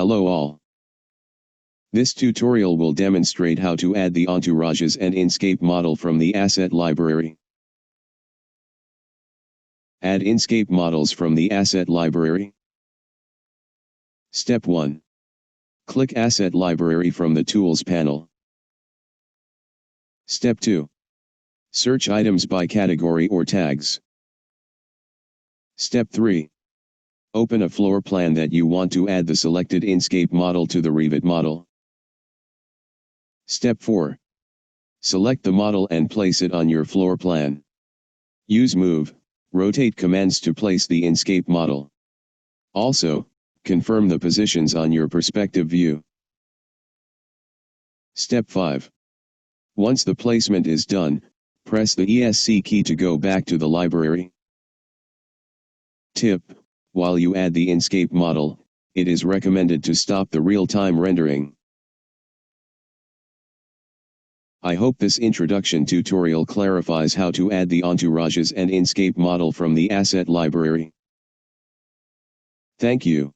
Hello all. This tutorial will demonstrate how to add the Entourages and Enscape model from the asset library. Add Enscape models from the asset library. Step 1. Click Asset Library from the Tools panel. Step 2. Search items by category or tags. Step 3. Open a floor plan that you want to add the selected Enscape model to the Revit model. Step 4. Select the model and place it on your floor plan. Use Move, Rotate commands to place the Enscape model. Also, confirm the positions on your perspective view. Step 5. Once the placement is done, press the ESC key to go back to the library. Tip: while you add the Enscape model, it is recommended to stop the real-time rendering. I hope this introduction tutorial clarifies how to add the Entourages and Enscape model from the asset library. Thank you.